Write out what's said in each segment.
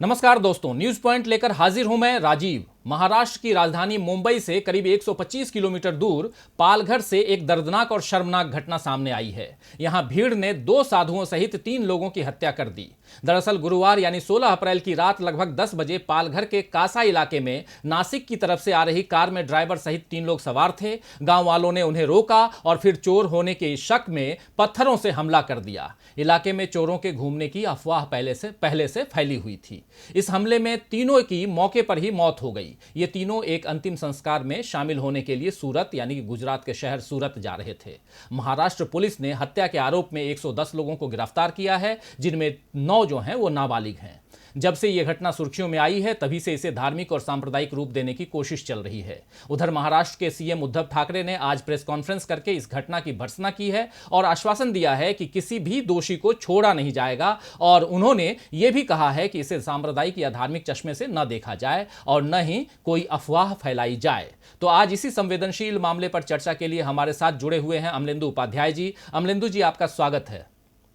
नमस्कार दोस्तों, news point लेकर हाजिर हूं मैं राजीव। महाराष्ट्र की राजधानी मुंबई से करीब 125 किलोमीटर दूर पालघर से एक दर्दनाक और शर्मनाक घटना सामने आई है। यहां भीड़ ने 2 साधुओं सहित 3 लोगों की हत्या कर दी। दरअसल गुरुवार यानी 16 अप्रैल की रात लगभग 10 बजे पालघर के कासा इलाके में नासिक की तरफ से आ रही कार में ड्राइवर सहित 3 लोग सवार थे। गांव वालों ने उन्हें रोका और फिर चोर होने के शक में पत्थरों से हमला कर दिया। इलाके में चोरों के घूमने की अफवाह पहले से फैली हुई थी। इस हमले में तीनों की मौके पर ही मौत हो गई। ये तीनों एक अंतिम संस्कार में शामिल होने के लिए सूरत यानी कि गुजरात के शहर सूरत जा रहे थे। महाराष्ट्र पुलिस ने हत्या के आरोप में 110 लोगों को गिरफ्तार किया है, जिनमें 9 जो हैं वो नाबालिग हैं। जब से यह घटना सुर्खियों में आई है तभी से इसे धार्मिक और सांप्रदायिक रूप देने की कोशिश चल रही है। उधर महाराष्ट्र के सीएम उद्धव ठाकरे ने आज प्रेस कॉन्फ्रेंस करके इस घटना की भर्त्सना की है और आश्वासन दिया है कि किसी भी दोषी को छोड़ा नहीं जाएगा। और उन्होंने यह भी कहा है कि इसे सांप्रदायिक या धार्मिक चश्मे से न देखा जाए और न ही कोई अफवाह फैलाई जाए। तो आज इसी संवेदनशील मामले पर चर्चा के लिए हमारे साथ जुड़े हुए हैं अमलेंदु उपाध्याय जी। अमलेंदु जी, आपका स्वागत है।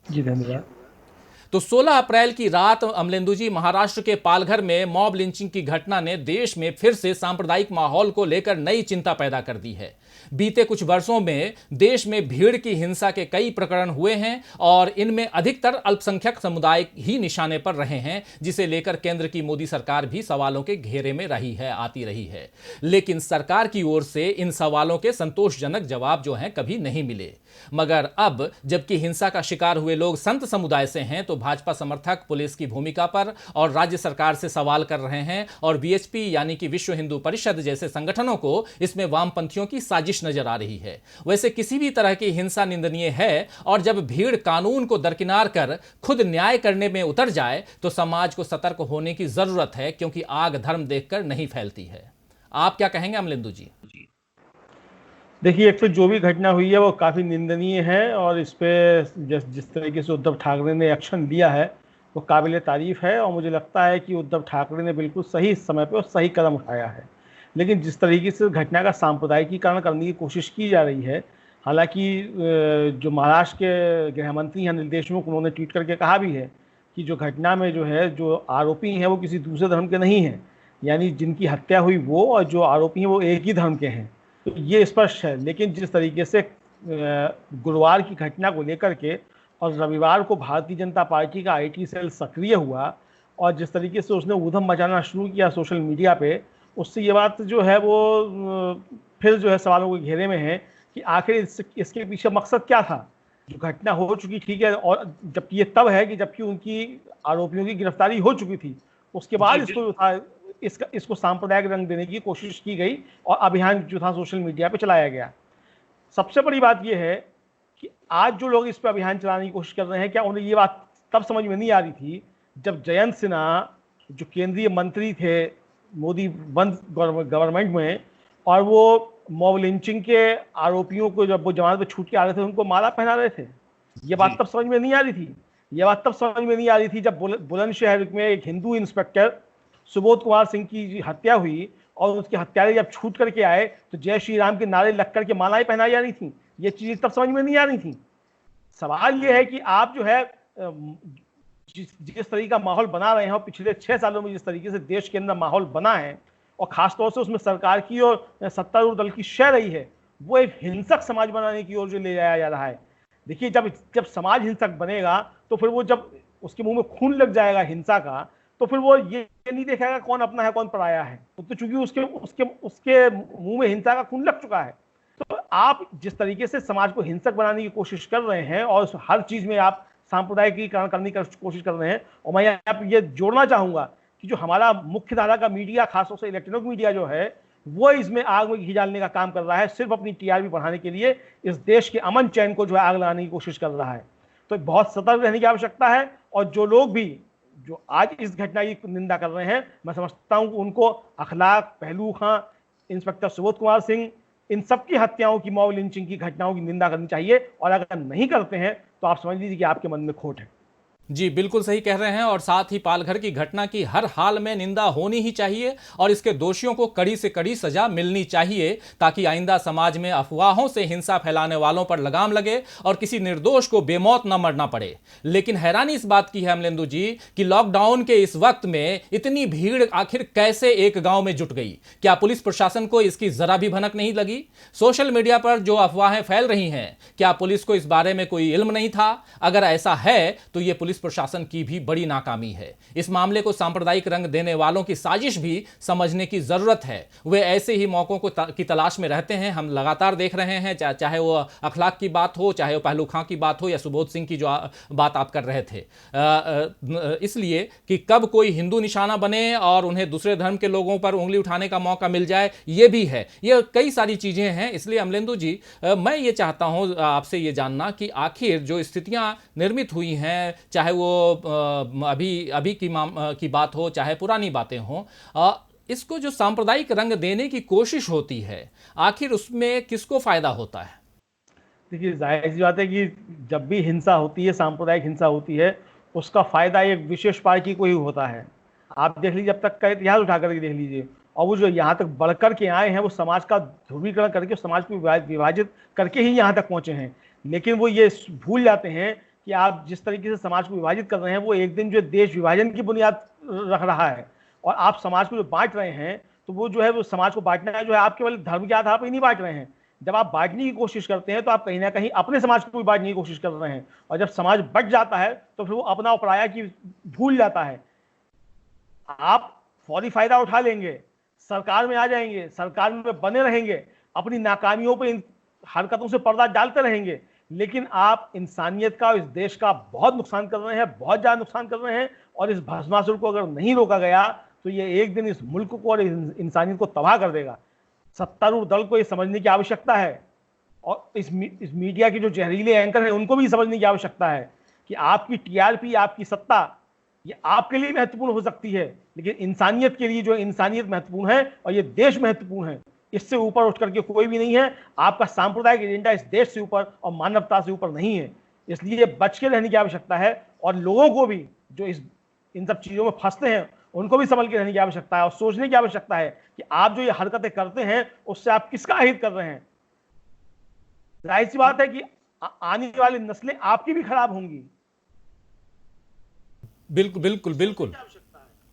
जी धन्यवाद। तो 16 अप्रैल की रात अमलेंदु जी, महाराष्ट्र के पालघर में मॉब लिंचिंग की घटना ने देश में फिर से सांप्रदायिक माहौल को लेकर नई चिंता पैदा कर दी है। बीते कुछ वर्षों में देश में भीड़ की हिंसा के कई प्रकरण हुए हैं और इनमें अधिकतर अल्पसंख्यक समुदाय ही निशाने पर रहे हैं, जिसे लेकर केंद्र की मोदी सरकार भी सवालों के घेरे में आती रही है। लेकिन सरकार की ओर से इन सवालों के संतोषजनक जवाब जो हैं कभी नहीं मिले। मगर अब जबकि हिंसा का शिकार हुए लोग संत समुदाय से हैं, तो भाजपा समर्थक पुलिस की भूमिका पर और राज्य सरकार से सवाल कर रहे हैं और वीएचपी यानी कि विश्व हिंदू परिषद जैसे संगठनों को इसमें वामपंथियों की साजिश नजर आ रही है। वैसे किसी भी तरह की हिंसा निंदनीय है और जब भीड़ कानून को दरकिनार कर खुद न्याय करने में उतर जाए तो समाज को सतर्क होने की जरूरत है, क्योंकि आग धर्म देखकर नहीं फैलती है। आप क्या कहेंगे अमलेंदु जी? देखिए, एक तो जो भी घटना हुई है वो काफ़ी निंदनीय है और इस पे जिस तरीके से उद्धव ठाकरे ने एक्शन लिया है वो काबिल तारीफ है और मुझे लगता है कि उद्धव ठाकरे ने बिल्कुल सही समय पे और सही कदम उठाया है। लेकिन जिस तरीके से घटना का सांप्रदायिकीकरण करने की कोशिश की जा रही है, हालांकि जो महाराष्ट्र के गृह मंत्री हैं अनिल देशमुख, उन्होंने ट्वीट करके कहा भी है कि जो घटना में जो आरोपी हैं वो किसी दूसरे धर्म के नहीं हैं, यानी जिनकी हत्या हुई वो और जो आरोपी हैं वो एक ही धर्म के हैं। तो ये स्पष्ट है। लेकिन जिस तरीके से गुरुवार की घटना को लेकर के और रविवार को भारतीय जनता पार्टी का आईटी सेल सक्रिय हुआ और जिस तरीके से उसने ऊधम मचाना शुरू किया सोशल मीडिया पे, उससे ये बात जो है वो फिर जो है सवालों के घेरे में है कि आखिर इसके पीछे मकसद क्या था। जो घटना हो चुकी, ठीक है, और जबकि ये तब है कि जबकि उनकी आरोपियों की गिरफ्तारी हो चुकी थी, उसके बाद इसको सांप्रदायिक रंग देने की कोशिश की गई और अभियान जो था सोशल मीडिया पे चलाया गया। सबसे बड़ी बात यह है कि आज जो लोग इस पर अभियान चलाने की कोशिश कर रहे हैं, क्या उन्हें ये बात तब समझ में नहीं आ रही थी जब जयंत सिन्हा जो केंद्रीय मंत्री थे मोदी वंश गवर्नमेंट में, और वो मॉब लिंचिंग के आरोपियों को जब वो जमानत पर छूट के आ रहे थे उनको माला पहना रहे थे? ये बात तब समझ में नहीं आ रही थी। ये बात तब समझ में नहीं आ रही थी जब बुलंदशहर में एक हिंदू इंस्पेक्टर सुबोध कुमार सिंह की हत्या हुई और उसके हत्यारे जब छूट करके आए तो जय श्री राम के नारे लग करके मालाएं पहनाई जा रही थी। ये चीजें तब समझ में नहीं आ रही थी। सवाल ये है कि आप जो है जिस तरीके का माहौल बना रहे हैं और पिछले 6 सालों में जिस तरीके से देश के अंदर माहौल बना है और खासतौर से उसमें सरकार की और सत्तारूढ़ दल की शय रही है, वो एक हिंसक समाज बनाने की ओर जो ले जाया जा रहा है। देखिए, जब समाज हिंसक बनेगा तो फिर वो जब उसके मुंह में खून लग जाएगा हिंसा का, तो फिर वो ये नहीं देखेगा कौन अपना है कौन पराया है। तो चूंकि उसके मुंह में हिंसा का खून लग चुका है, तो आप जिस तरीके से समाज को हिंसक बनाने की कोशिश कर रहे हैं और हर चीज में आप सांप्रदायिकीकरण करने की कोशिश कर रहे हैं। और मैं यहाँ पे ये जोड़ना चाहूंगा कि जो हमारा मुख्य धारा का मीडिया, खासतौर से इलेक्ट्रॉनिक मीडिया जो है, वो इसमें आग में घी डालने का काम कर रहा है, सिर्फ अपनी टीआरपी बढ़ाने के लिए इस देश के अमन चैन को जो है आग लगाने की कोशिश कर रहा है। तो बहुत सतर्क रहने की आवश्यकता है। और जो लोग भी जो आज इस घटना की निंदा कर रहे हैं, मैं समझता हूं कि उनको अखलाक, पहलू खां, इंस्पेक्टर सुबोध कुमार सिंह, इन सबकी हत्याओं की, मॉब लिंचिंग की घटनाओं की निंदा करनी चाहिए। और अगर नहीं करते हैं तो आप समझ लीजिए कि आपके मन में खोट है। जी बिल्कुल सही कह रहे हैं, और साथ ही पालघर की घटना की हर हाल में निंदा होनी ही चाहिए और इसके दोषियों को कड़ी से कड़ी सजा मिलनी चाहिए, ताकि आइंदा समाज में अफवाहों से हिंसा फैलाने वालों पर लगाम लगे और किसी निर्दोष को बेमौत न मरना पड़े। लेकिन हैरानी इस बात की है अमलेंदु जी कि लॉकडाउन के इस वक्त में इतनी भीड़ आखिर कैसे एक गांव में जुट गई? क्या पुलिस प्रशासन को इसकी जरा भी भनक नहीं लगी? सोशल मीडिया पर जो अफवाहें फैल रही हैं, क्या पुलिस को इस बारे में कोई इल्म नहीं था? अगर ऐसा है तो यह पुलिस प्रशासन की भी बड़ी नाकामी है। इस मामले को सांप्रदायिक रंग देने वालों की साजिश भी समझने की जरूरत है। वे ऐसे ही मौकों की तलाश में रहते हैं। हम लगातार देख रहे हैं, चाहे वो अखलाक की बात हो, चाहे वो पहलू खां की बात हो, या सुबोध सिंह की जो बात आप कर रहे थे, इसलिए कि कब कोई हिंदू निशाना बने और उन्हें दूसरे धर्म के लोगों पर उंगली उठाने का मौका मिल जाए, ये भी है। ये कई सारी चीजें हैं। इसलिए अमलेंदु जी, मैं ये चाहता हूं आपसे ये जानना कि आखिर जो स्थितियां निर्मित हुई हैं, चाहे वो अभी की बात हो, चाहे पुरानी बातें हो, इसको जो सांप्रदायिक रंग देने की कोशिश होती है, आखिर उसमें किसको फायदा होता है? देखिए, जाहिर सी बात है कि जब भी हिंसा होती है, सांप्रदायिक हिंसा होती है, उसका फायदा एक विशेष पार्टी को ही होता है। आप देख लीजिए, अब तक का इतिहास उठा करके देख लीजिए, और वो जो यहाँ तक बढ़कर के आए हैं, वो समाज का ध्रुवीकरण करके, समाज को विभाजित करके ही यहाँ तक पहुंचे हैं। लेकिन वो ये भूल जाते हैं कि आप जिस तरीके से समाज को विभाजित कर रहे हैं, वो एक दिन जो देश विभाजन की बुनियाद रख रहा है। और आप समाज को जो बांट रहे हैं, तो वो जो है, वो समाज को बांटना जो है, आप केवल धर्म के आधार पर ही नहीं बांट रहे हैं। जब आप बांटने की कोशिश करते हैं, तो आप कहीं ना कहीं अपने समाज को भी बांटने की कोशिश कर रहे हैं। और जब समाज बट जाता है, तो फिर वो अपना और पराया की भूल जाता है। आप फौरी फायदा उठा लेंगे, सरकार में आ जाएंगे, सरकार में बने रहेंगे, अपनी नाकामियों पर इन हरकतों से पर्दा डालते रहेंगे, लेकिन आप इंसानियत का, इस देश का बहुत नुकसान कर रहे हैं, बहुत ज्यादा नुकसान कर रहे हैं। और इस भस्मासुर को अगर नहीं रोका गया, तो ये एक दिन इस मुल्क को और इंसानियत को तबाह कर देगा। सत्तारूढ़ दल को ये समझने की आवश्यकता है, और इस मीडिया के जो जहरीले एंकर हैं, उनको भी समझने की आवश्यकता है कि आपकी टीआरपी, आपकी सत्ता, ये आपके लिए महत्वपूर्ण हो सकती है, लेकिन इंसानियत के लिए जो इंसानियत महत्वपूर्ण है और ये देश महत्वपूर्ण है, इससे ऊपर उठ करके कोई भी नहीं है। आपका सांप्रदायिक एजेंडा इस देश से ऊपर और मानवता से ऊपर नहीं है। इसलिए बच के रहने की आवश्यकता है, और लोगों को भी जो इन सब चीजों में फंसते हैं, उनको भी संभल के रहने की आवश्यकता है और सोचने की आवश्यकता है कि आप जो ये हरकतें करते हैं, उससे आप किसका अहित कर रहे हैं। जाहिर सी बात है कि आने वाली नस्लें आपकी भी खराब होंगी। बिल्कुल बिल्कुल बिल्कुल।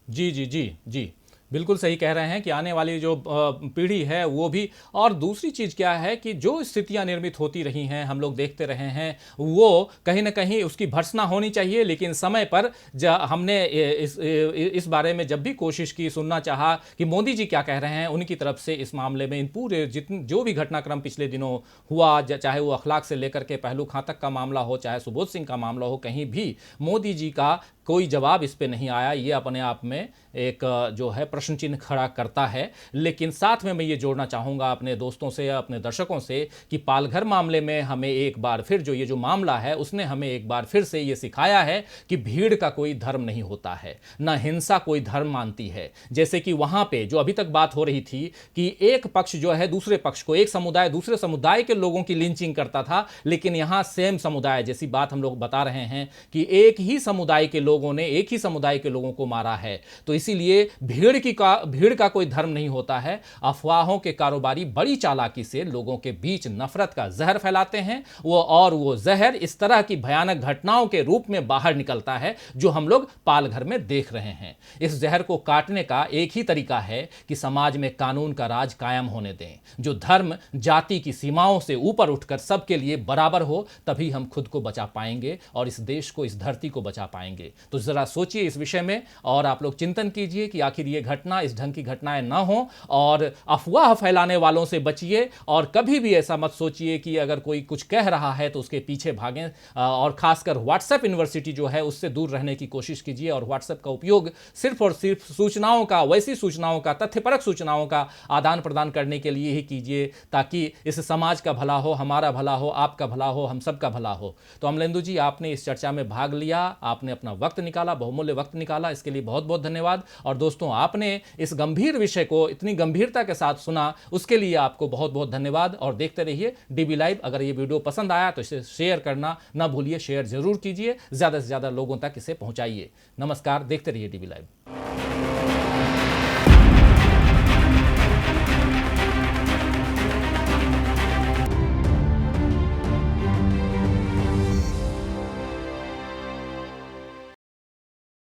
जी जी जी जी, बिल्कुल सही कह रहे हैं कि आने वाली जो पीढ़ी है वो भी। और दूसरी चीज़ क्या है कि जो स्थितियां निर्मित होती रही हैं, हम लोग देखते रहे हैं, वो कहीं ना कहीं उसकी भर्त्सना होनी चाहिए। लेकिन समय पर हमने इस बारे में जब भी कोशिश की, सुनना चाहा कि मोदी जी क्या कह रहे हैं उनकी तरफ से इस मामले में, इन पूरे जो भी घटनाक्रम पिछले दिनों हुआ, चाहे वो अखलाक से लेकर के पहलू खां तक का मामला हो, चाहे सुबोध सिंह का मामला हो, कहीं भी मोदी जी का कोई जवाब इस पे नहीं आया। ये अपने आप में एक जो है प्रश्न चिन्ह खड़ा करता है। लेकिन साथ में मैं ये जोड़ना चाहूँगा अपने दोस्तों से, अपने दर्शकों से, कि पालघर मामले में हमें एक बार फिर जो ये जो मामला है, उसने हमें एक बार फिर से ये सिखाया है कि भीड़ का कोई धर्म नहीं होता है, ना हिंसा कोई धर्म मानती है। जैसे कि वहाँ पे जो अभी तक बात हो रही थी कि एक पक्ष जो है दूसरे पक्ष को, एक समुदाय दूसरे समुदाय के लोगों की लिंचिंग करता था, लेकिन यहाँ सेम समुदाय जैसी बात हम लोग बता रहे हैं कि एक ही समुदाय के लोगों ने एक ही समुदाय के लोगों को मारा है। तो इसीलिए भीड़ का कोई धर्म नहीं होता है। अफवाहों के कारोबारी बड़ी चालाकी से लोगों के बीच नफरत का जहर फैलाते हैं, वो जहर इस तरह की भयानक घटनाओं के रूप में बाहर निकलता है जो हम लोग पालघर में देख रहे हैं। इस जहर को काटने का एक ही तरीका है कि समाज में कानून का राज कायम होने दें, जो धर्म जाति की सीमाओं से ऊपर उठकर सबके लिए बराबर हो। तभी हम खुद को बचा पाएंगे और इस देश को, इस धरती को बचा पाएंगे। तो जरा सोचिए इस विषय में, और आप लोग चिंतन कीजिए कि आखिर ये घटना, इस ढंग की घटनाएं ना हो, और अफवाह फैलाने वालों से बचिए। और कभी भी ऐसा मत सोचिए कि अगर कोई कुछ कह रहा है तो उसके पीछे भागें। और खासकर व्हाट्सएप यूनिवर्सिटी जो है, उससे दूर रहने की कोशिश कीजिए, और व्हाट्सएप का उपयोग सिर्फ और सिर्फ सूचनाओं का, वैसी सूचनाओं का, तथ्यपरक सूचनाओं का आदान प्रदान करने के लिए ही कीजिए, ताकि इस समाज का भला हो, हमारा भला हो, आपका भला हो, हम सबका भला हो। तो अमलेंदु जी, आपने इस चर्चा में भाग लिया, आपने अपना वक्त निकाला, बहुमूल्य वक्त निकाला, इसके लिए बहुत बहुत धन्यवाद। धन्यवाद। और दोस्तों, आपने इस गंभीर विषय को इतनी गंभीरता के साथ सुना, उसके लिए आपको बहुत बहुत धन्यवाद। और देखते रहिए डीबी लाइव। अगर ये वीडियो पसंद आया तो इसे शेयर करना ना भूलिए, शेयर जरूर कीजिए, ज्यादा से ज्यादा लोगों तक इसे पहुंचाइए। नमस्कार, देखते रहिए डीबी लाइव।